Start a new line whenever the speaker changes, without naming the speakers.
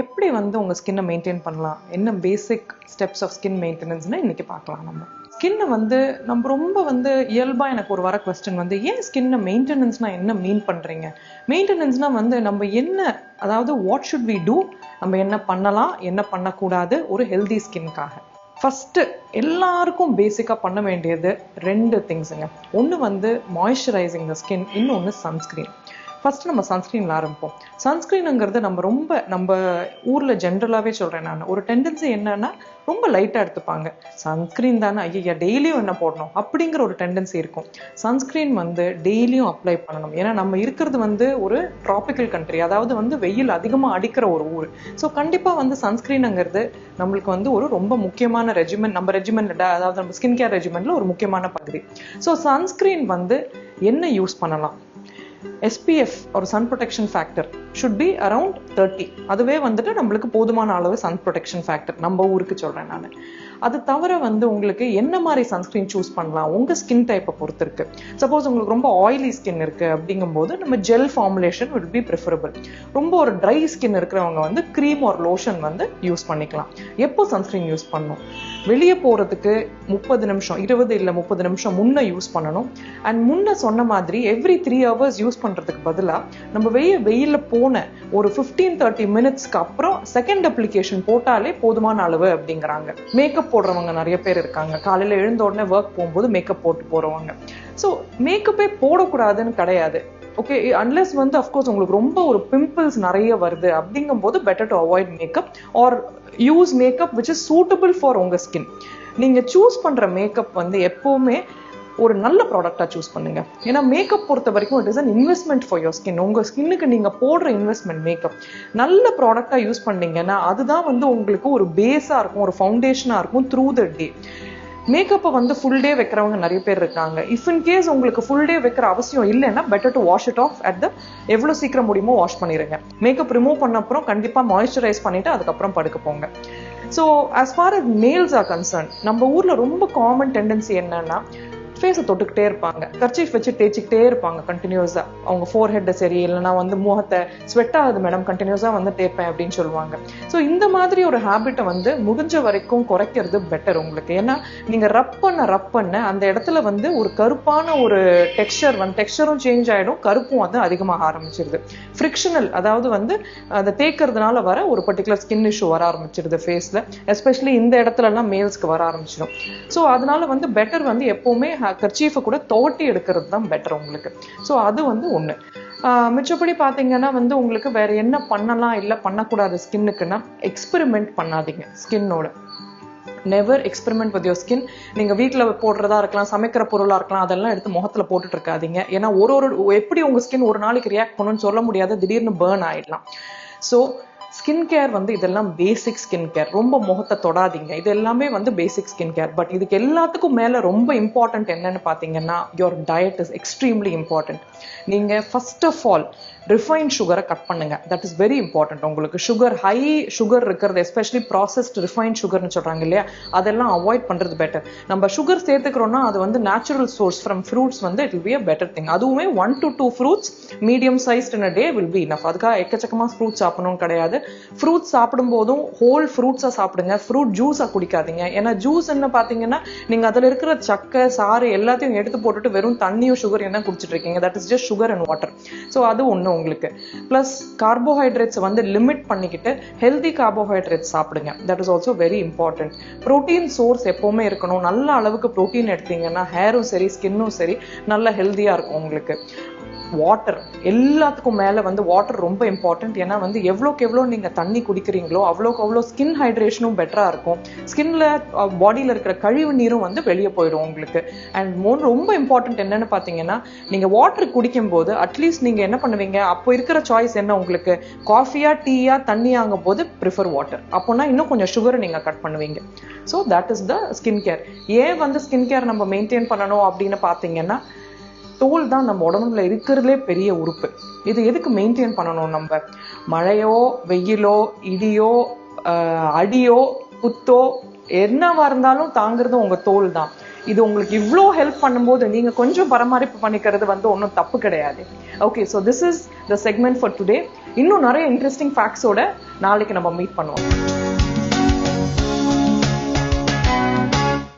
எப்படி வந்து உங்க ஸ்கின்னை மெயின்டைன் பண்ணலாம், என்ன பேசிக் ஸ்டெப்ஸ் ஆஃப் ஸ்கின் மெயின்டெனன்ஸ்னு இன்னைக்கு பார்க்கலாம். ஸ்கின்னை வந்து நம்ம ரொம்ப வந்து இயல்பா எனக்கு ஒரு வர கொஸ்டின் வந்து, ஏன் ஸ்கின்னை மெயின்டெனன்ஸ்னா என்ன மீன் பண்றீங்க? மெயின்டெனன்ஸ்னா வந்து நம்ம என்ன, அதாவது வாட் ஷுட் வி டூ, நம்ம என்ன பண்ணலாம் என்ன பண்ணக்கூடாது ஒரு ஹெல்தி ஸ்கின்காக. ஃபர்ஸ்ட் எல்லாருக்கும் பேசிக்கா பண்ண வேண்டியது 2 திங்ஸுங்க. ஒன்று வந்து மாய்ஸ்சரைசிங் த ஸ்கின், இன்னொன்று சன்ஸ்கிரீன். ஃபர்ஸ்ட் நம்ம சன்ஸ்கிரீன்ல ஆரம்பிப்போம். சன்ஸ்கிரீனுங்கிறது நம்ம ஊர்ல ஜென்ரலாவே சொல்றேன் நான், ஒரு டெண்டன்சி என்னன்னா ரொம்ப லைட்டா எடுத்துப்பாங்க. சன்ஸ்கிரீன் தானே, ஐயா டெய்லியும் என்ன போடணும் அப்படிங்கிற ஒரு டெண்டன்சி இருக்கும். சன்ஸ்கிரீன் வந்து டெய்லியும் அப்ளை பண்ணணும். ஏன்னா நம்ம இருக்கிறது வந்து ஒரு டிராபிக்கல் கண்ட்ரி, அதாவது வந்து வெயில் அதிகமா அடிக்கிற ஒரு ஊர். ஸோ கண்டிப்பா வந்து சன்ஸ்கிரீனுங்கிறது நம்மளுக்கு வந்து ஒரு ரொம்ப முக்கியமான ரெஜிமெண்ட், நம்ம ரெஜிமெண்ட், அதாவது நம்ம ஸ்கின் கேர் ரெஜிமெண்ட்ல ஒரு முக்கியமான பகுதி. ஸோ சன்ஸ்கிரீன் வந்து என்ன யூஸ் பண்ணலாம்? SPF ஒரு sun protection factor should be around 30. அதுவே வந்துட்டு நம்மளுக்கு போதுமான அளவு சன் ப்ரொடெக்ஷன் ஃபேக்டர், நம்ம ஊருக்கு சொல்றேன் நான். அது தவிர வந்து உங்களுக்கு என்ன மாதிரி சன்ஸ்கிரீன் சூஸ் பண்ணலாம் உங்க ஸ்கின் டைப்பை பொறுத்து இருக்கு. சப்போஸ் உங்களுக்கு ரொம்ப ஆயிலி ஸ்கின் இருக்கு அப்படிங்கும்போது நம்ம gel formulation would be preferable. ரொம்ப ஒரு ட்ரை ஸ்கின் இருக்கிறவங்க வந்து க்ரீம் ஒரு லோஷன் வந்து யூஸ் பண்ணிக்கலாம். எப்போ சன்ஸ்கிரீன் யூஸ் பண்ணணும்? வெளியே போறதுக்கு 30 நிமிஷம் 20 இல்லை 30 நிமிஷம் முன்ன யூஸ் பண்ணணும். அண்ட் முன்ன சொன்ன மாதிரி எவ்ரி 3 hours யூஸ் பண்றதுக்கு பதிலாக நம்ம வெயில போன ஒரு 15-30 மினிட்ஸ்க்கு அப்புறம் செகண்ட் அப்ளிகேஷன் போட்டாலே போதுமான அளவு அப்படிங்கிறாங்க. மேக்கப் போடுறவங்க நிறைய பேர் இருக்காங்க, காலையில எழுந்த உடனே ஒர்க் போகும்போது மேக்கப் போட்டு போறவங்க. ஸோ மேக்கப்பே போடக்கூடாதுன்னு கிடையாது. ஓகே, அன்லெஸ் வந்து அஃப்கோர்ஸ் உங்களுக்கு ரொம்ப ஒரு பிம்பிள்ஸ் நிறைய வருது அப்படிங்கும் போது better to avoid makeup or use makeup which is suitable for உங்க ஸ்கின். நீங்க சூஸ் பண்ற மேக்கப் வந்து எப்பவுமே ஒரு நல்ல ப்ராடக்டா சூஸ் பண்ணுங்க. ஏன்னா மேக்கப் பொறுத்த வரைக்கும் it is an investment for your skin. உங்க ஸ்கின்னுக்கு நீங்க போடுற இன்வெஸ்ட்மெண்ட் மேக்கப் நல்ல ப்ராடக்டா யூஸ் பண்ணீங்கன்னா அதுதான் வந்து உங்களுக்கு ஒரு பேஸா இருக்கும், ஒரு ஃபவுண்டேஷனா இருக்கும் த்ரூ த டே. மேக்கப்பை வந்து ஃபுல் டே வைக்கிறவங்க நிறைய பேர் இருக்காங்க. இஃப் இன் கேஸ் உங்களுக்கு ஃபுல் டே வைக்கிற அவசியம் இல்லைன்னா better to wash it of at the எவ்வளோ சீக்கிரம் முடியுமோ வாஷ் பண்ணிடுங்க. மேக்கப் ரிமூவ் பண்ண அப்புறம் கண்டிப்பா மாய்ஸ்சரைஸ் பண்ணிட்டு அதுக்கப்புறம் படுக்க போங்க. So as far as males are concerned, நம்ம ஊர்ல ரொம்ப காமன் டெண்டன்சி என்னன்னா ஃபேஸை தொட்டுக்கிட்டே இருப்பாங்க, கர்ச்சீஃப் வச்சு தேய்ச்சிக்கிட்டே இருப்பாங்க கண்டினியூஸா. அவங்க ஃபோர் ஹெட்டை சரி இல்லைன்னா வந்து முகத்தை ஸ்வெட் ஆகுது மேடம் கண்டினியூஸா வந்து தேய்ப்பேன் அப்படின்னு சொல்லுவாங்க. ஸோ இந்த மாதிரி ஒரு ஹேபிட்டை வந்து முடிஞ்ச வரைக்கும் குறைக்கிறது பெட்டர் உங்களுக்கு. ஏன்னா நீங்க ரப் பண்ண அந்த இடத்துல வந்து ஒரு கருப்பான ஒரு டெக்ஸ்சரும் சேஞ்ச் ஆயிடும், கருப்பும் வந்து அதிகமாக ஆரம்பிச்சிருது. ஃப்ரிக்ஷனல், அதாவது வந்து அதை தேய்க்கிறதுனால வர ஒரு பர்டிகுலர் ஸ்கின் இஷ்யூ வர ஆரம்பிச்சிருது ஃபேஸ்ல, எஸ்பெஷலி இந்த இடத்துல எல்லாம் மேல்ஸ்க்கு வர ஆரம்பிச்சிடும். ஸோ அதனால வந்து பெட்டர் வந்து எப்பவுமே கர்ச்சீஃபை கூட தோட்டி எடுக்கிறது தான் பெட்டர் உங்களுக்கு. ஸோ அது வந்து ஒன்று. மிச்சப்படி பார்த்தீங்கன்னா வந்து உங்களுக்கு வேற என்ன பண்ணலாம் இல்லை பண்ணக்கூடாது ஸ்கின்னுக்குன்னா, எக்ஸ்பெரிமெண்ட் பண்ணாதீங்க ஸ்கின்னோட. Never experiment with your skin. நீங்க வீட்டில் போடுறதா இருக்கலாம், சமைக்கிற பொருளாக இருக்கலாம், அதெல்லாம் எடுத்து முகத்துல போட்டுட்டு இருக்காதீங்க. ஏன்னா எப்படி உங்க ஸ்கின் ஒரு நாளைக்கு ரியாக்ட் பண்ணுன்னு சொல்ல முடியாது, திடீர்னு பேர்ன் ஆயிடலாம். ஸோ ஸ்கின் கேர் வந்து இதெல்லாம் பேசிக் ஸ்கின் கேர். ரொம்ப முகத்தை தொடாதீங்க, இது எல்லாமே வந்து பேசிக் ஸ்கின் கேர். பட் இதுக்கு எல்லாத்துக்கும் மேல ரொம்ப இம்பார்ட்டன்ட் என்னன்னு பாத்தீங்கன்னா, your diet is extremely important. நீங்க ஃபர்ஸ்ட் ஆஃப் ஆல் ரிஃபைன்ட் சுகரை கட் பண்ணுங்க. That is very important. உங்களுக்கு ஹை சுகர் இருக்கிறது, எஸ்பெஷலி ப்ராசஸ்ட் ரிஃபைன்ட் சுகர்னு சொல்றாங்க இல்லையா, அதெல்லாம் அவாய்ட் பண்றது பெட்டர். நம்ம சுகர் சேர்த்துக்கிறோம்னா அது வந்து நேச்சுரல் சோர்ஸ் ஃப்ரம் ஃப்ரூட்ஸ் வந்து it will be a better thing. அதுவுமே 1 to 2 fruits medium sized in a day will be enough. அதுக்காக எக்கச்சக்கமா ஃப்ரூட்ஸ் சாப்பிடணும்னு கிடையாது. ஃப்ரூட்ஸ் சாப்பிடும் போதும் ஹோல் ஃப்ரூட்ஸா சாப்பிடுங்க, ஃப்ரூட் ஜூஸா குடிக்காதீங்க. ஏன்னா ஜூஸ் என்ன பாத்தீங்கன்னா நீங்க அதுல இருக்கிற சக்கை சாறு எல்லாத்தையும் எடுத்து போட்டுட்டு வெறும் தண்ணியும் சுகரையும் தான் குடிச்சிட்டு இருக்கீங்க. That is just sugar and water. So அது ஒண்ணு உங்களுக்கு. பிளஸ் கார்போஹைட்ரேட்ஸ் வந்து லிமிட் பண்ணிக்கிட்டு ஹெல்தி கார்போஹைட்ரேட்ஸ் சாப்பிடுங்க. That is also very important. Protein source எப்பவுமே இருக்கணும். நல்ல அளவுக்கு ப்ரோட்டீன் எடுத்தீங்கன்னா ஹேரும் சரி ஸ்கின்னும் சரி நல்ல ஹெல்தியா இருக்கும் உங்களுக்கு. வாட்டர், எல்லாத்துக்கும் மேல வந்து வாட்டர் ரொம்ப இம்பார்ட்டன்ட். ஏன்னா வந்து எவ்வளோக்கு எவ்வளோ நீங்க தண்ணி குடிக்கிறீங்களோ அவ்வளோக்கு அவ்வளோ ஸ்கின் ஹைட்ரேஷனும் பெட்டரா இருக்கும். ஸ்கின்ல பாடியில இருக்கிற கழிவு நீரும் வந்து வெளியே போயிடும் உங்களுக்கு. அண்ட் ரொம்ப இம்பார்ட்டன்ட் என்னன்னு பாத்தீங்கன்னா, நீங்க வாட்டர் குடிக்கும் போது அட்லீஸ்ட் நீங்க என்ன பண்ணுவீங்க, அப்போ இருக்கிற சாய்ஸ் என்ன உங்களுக்கு, காஃபியா டீயா தண்ணியாங்கும் போது ப்ரிஃபர் வாட்டர். அப்போனா இன்னும் கொஞ்சம் சுகரை நீங்க கட் பண்ணுவீங்க. So that is the skin care. ஏன் வந்து ஸ்கின் கேர் நம்ம மெயின்டைன் பண்ணணும் அப்படின்னு பாத்தீங்கன்னா, தோல் தான் நம்ம உடம்புல இருக்கிறதுலே பெரிய உறுப்பு. இது எதுக்கு மெயின்டைன் பண்ணணும்? நம்ம மழையோ வெயிலோ இடியோ அடியோ குத்தோ என்னவா இருந்தாலும் தாங்கிறது உங்க தோல் தான். இது உங்களுக்கு இவ்வளோ ஹெல்ப் பண்ணும்போது நீங்க கொஞ்சம் பராமரிப்பு பண்ணிக்கிறது வந்து ஒன்றும் தப்பு கிடையாது. Okay, so this is the segment for today. இன்னும் நிறைய இன்ட்ரெஸ்டிங் ஃபேக்ட்ஸோட நாளைக்கு நம்ம மீட் பண்ணுவோம்.